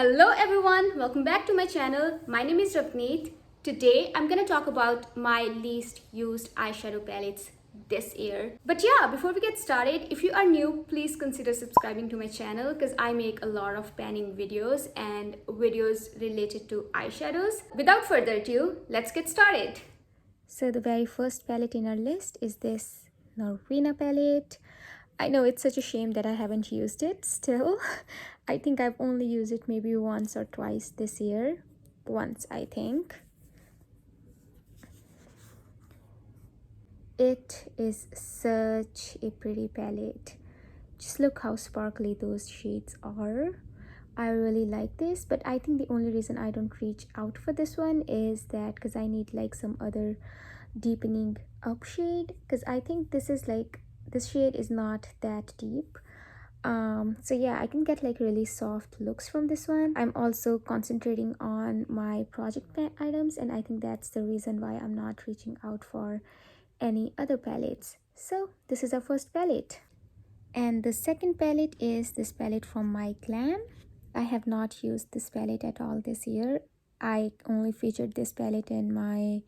Hello everyone, welcome back to my channel. My name is Ravneet. Today I'm gonna talk about my least used eyeshadow palettes this year. But yeah, before we get started, if you are new, please consider subscribing to my channel because I make a lot of panning videos and videos related to eyeshadows. Without further ado, let's get started. So the very first palette in our list is this Norway palette. I know it's such a shame that I haven't used it still. I think I've only used it maybe once or twice this year. Once, I think. It is such a pretty palette. Just look how sparkly those shades are. I really like this, but I think the only reason I don't reach out for this one is that because I need like some other deepening up shade, because I think this shade is not that deep. So yeah, I can get like really soft looks from this one. I'm also concentrating on my project items, and I think that's the reason why I'm not reaching out for any other palettes. So this is our first palette, and the second palette is this palette from my Glam. I have not used this palette at all this year. I only featured this palette in my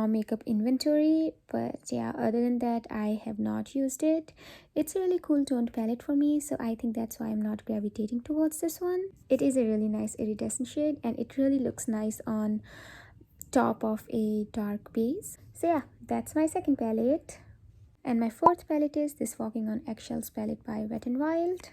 makeup inventory, but yeah, other than that I have not used it. It's a really cool toned palette for me, so I think that's why I'm not gravitating towards this one. It is a really nice iridescent shade and it really looks nice on top of a dark base. So yeah, that's my second palette. And my fourth palette is this Walking on Eggshells palette by Wet n Wild,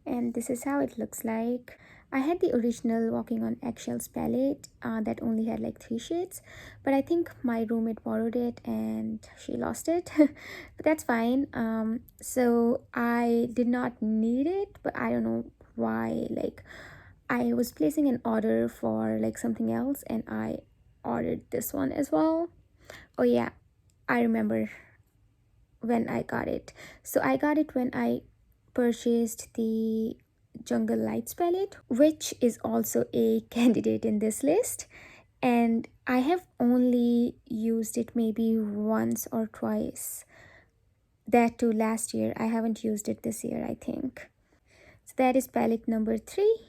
and this is how it looks like. I had the original Walking on Eggshells palette that only had like 3 shades, but I think my roommate borrowed it and she lost it. But that's fine. So I did not need it, but I don't know why. Like, I was placing an order for like something else and I ordered this one as well. Oh yeah, I remember when I got it. So I got it when I purchased the Jungle Lights palette, which is also a candidate in this list, and I have only used it maybe once or twice, that too last year. I haven't used it this year, I think. So that is palette number 3,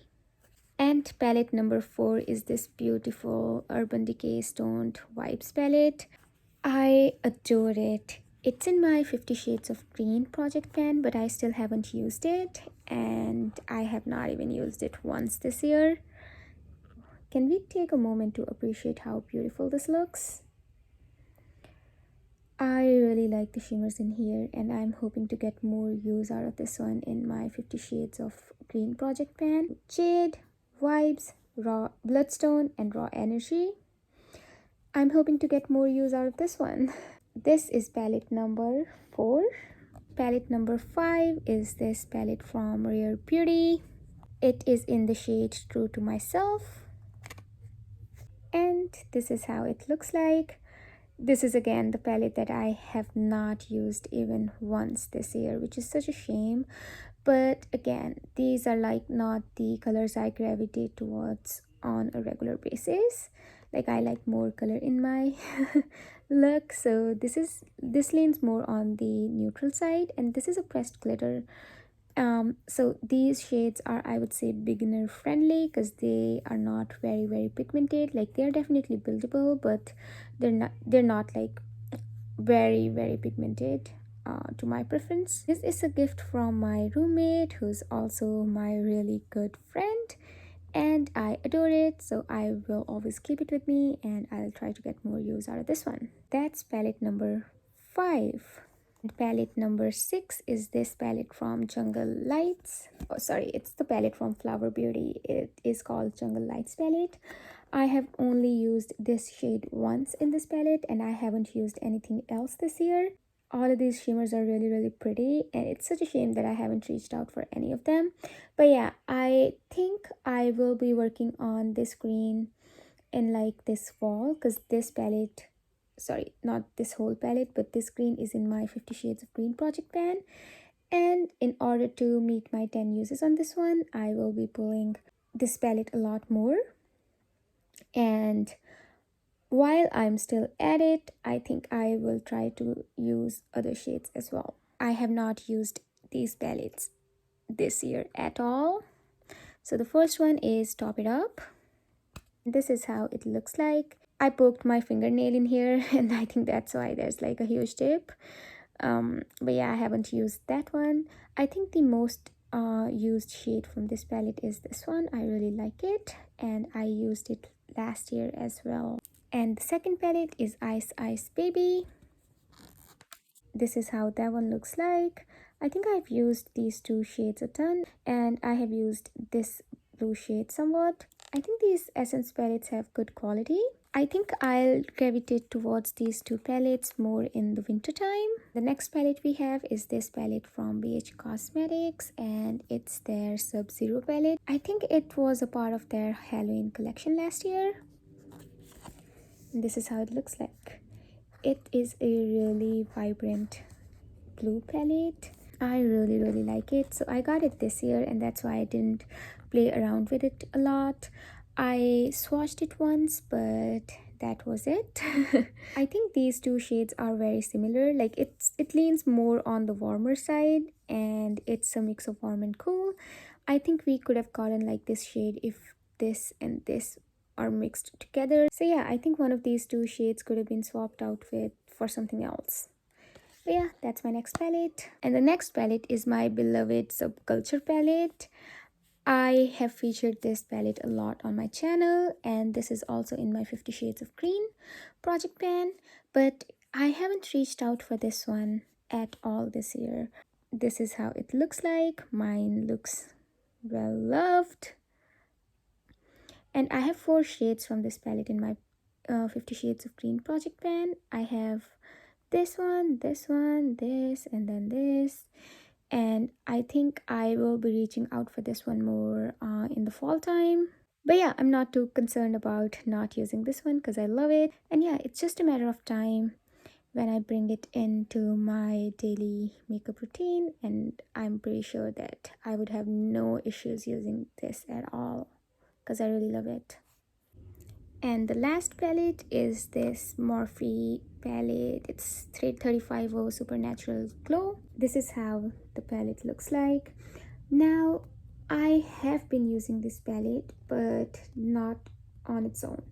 and palette number 4 is this beautiful Urban Decay Stoned Vibes palette. I adore it. It's in my 50 Shades of Green project pan, but I still haven't used it, and I have not even used it once this year. Can we take a moment to appreciate how beautiful this looks? I really like the shimmers in here, and I'm hoping to get more use out of this one in my 50 Shades of Green project pan. Jade, Vibes, Raw Bloodstone, and Raw Energy. I'm hoping to get more use out of this one. This is palette number 4. Palette number 5 is this palette from Rare Beauty. It is in the shade True to Myself, and this is how it looks like. This is again the palette that I have not used even once this year, which is such a shame. But again, these are like not the colors I gravitate towards on a regular basis. Like, I like more color in my look, so this leans more on the neutral side, and this is a pressed glitter. So these shades are, I would say, beginner friendly because they are not very pigmented. Like, they're definitely buildable, but they're not like very pigmented to my preference. This is a gift from my roommate, who's also my really good friend, and I adore it, so I will always keep it with me, and I'll try to get more use out of this one. That's palette number 5. And palette number 6 is this palette from Jungle Lights. Oh, sorry, it's the palette from Flower Beauty. It is called Jungle Lights palette. I have only used this shade once in this palette, and I haven't used anything else this year. All of these shimmers are really pretty, and it's such a shame that I haven't reached out for any of them. But yeah, I think I will be working on this green in like this fall, because this palette, sorry, not this whole palette, but this green is in my 50 Shades of Green project pan, and in order to meet my 10 uses on this one, I will be pulling this palette a lot more. And while I'm still at it, I think I will try to use other shades as well. I have not used these palettes this year at all, So the first one is Top It Up. This is how it looks like. I poked my fingernail in here and I think that's why there's like a huge tip. But yeah, I haven't used that one. I think the most used shade from this palette is this one. I really like it and I used it last year as well. And the second palette is Ice Ice Baby. This is how that one looks like. I think I've used these two shades a ton and I have used this blue shade somewhat. I think these essence palettes have good quality. I think I'll gravitate towards these two palettes more in the winter time. The next palette we have is this palette from BH Cosmetics and it's their Sub-Zero palette. I think it was a part of their Halloween collection last year. And this is how it looks like. It is a really vibrant blue palette. I really like it, so I got it this year and that's why I didn't play around with it a lot. I swatched it once, but that was it. I think these two shades are very similar. Like it leans more on the warmer side and it's a mix of warm and cool. I think we could have gotten like this shade if this and this are mixed together. So yeah, I think one of these two shades could have been swapped out with for something else. But yeah, that's my next palette. And the next palette is my beloved Subculture palette. I have featured this palette a lot on my channel and this is also in my 50 Shades of Green project pan, but I haven't reached out for this one at all this year. This is how it looks like. Mine looks well loved. And I have 4 shades from this palette in my 50 Shades of Green project pan. I have this one, this, and then this. And I think I will be reaching out for this one more in the fall time. But yeah, I'm not too concerned about not using this one because I love it. And yeah, it's just a matter of time when I bring it into my daily makeup routine, and I'm pretty sure that I would have no issues using this at all because I really love it. And the last palette is this Morphe palette. It's 335 Supernatural Glow. This is how the palette looks like. Now, I have been using this palette, but not on its own.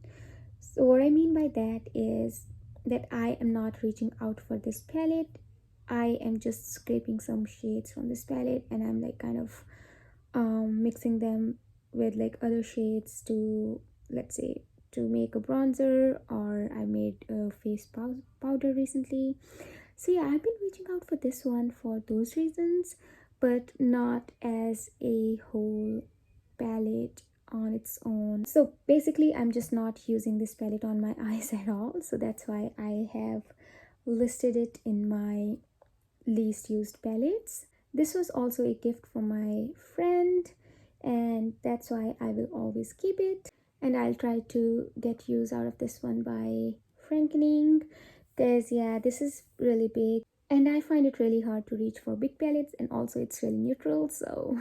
So what I mean by that is that I am not reaching out for this palette. I am just scraping some shades from this palette and I'm like kind of mixing them with like other shades to, let's say, to make a bronzer, or I made a face powder recently. So yeah, I've been reaching out for this one for those reasons, but not as a whole palette on its own. So basically I'm just not using this palette on my eyes at all, so that's why I have listed it in my least used palettes. This was also a gift from my friend and that's why I will always keep it. And I'll try to get use out of this one by frankening, because yeah, this is really big and I find it really hard to reach for big palettes, and also it's really neutral, so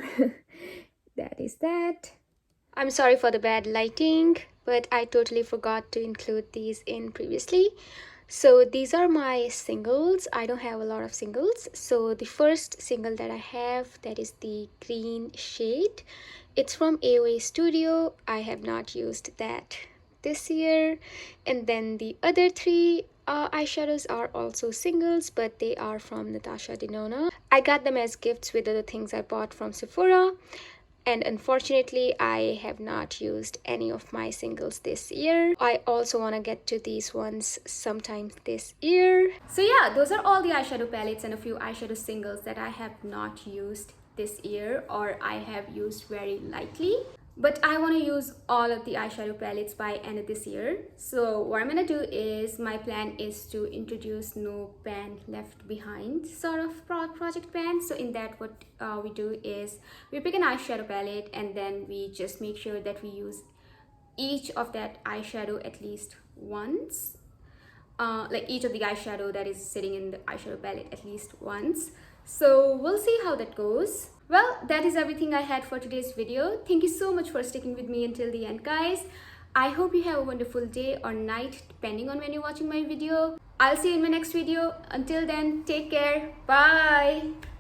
that is that. I'm sorry for the bad lighting, but I totally forgot to include these in previously. So these are my singles. I don't have a lot of singles. So the first single that I have, that is the green shade. It's from AOA Studio. I have not used that this year. And then the other 3 eyeshadows are also singles, but they are from Natasha Denona. I got them as gifts with other things I bought from Sephora. And unfortunately, I have not used any of my singles this year. I also want to get to these ones sometime this year. So yeah, those are all the eyeshadow palettes and a few eyeshadow singles that I have not used this year, or I have used very lightly. But I want to use all of the eyeshadow palettes by end of this year. So what I'm gonna do is, my plan is to introduce no pan left behind sort of project pan. So in that, what we do is we pick an eyeshadow palette and then we just make sure that we use each of that eyeshadow at least once. Like each of the eyeshadow that is sitting in the eyeshadow palette at least once. So we'll see how that goes. Well, that is everything I had for today's video. Thank you so much for sticking with me until the end, guys. I hope you have a wonderful day or night, depending on when you're watching my video. I'll see you in my next video. Until then, take care. Bye.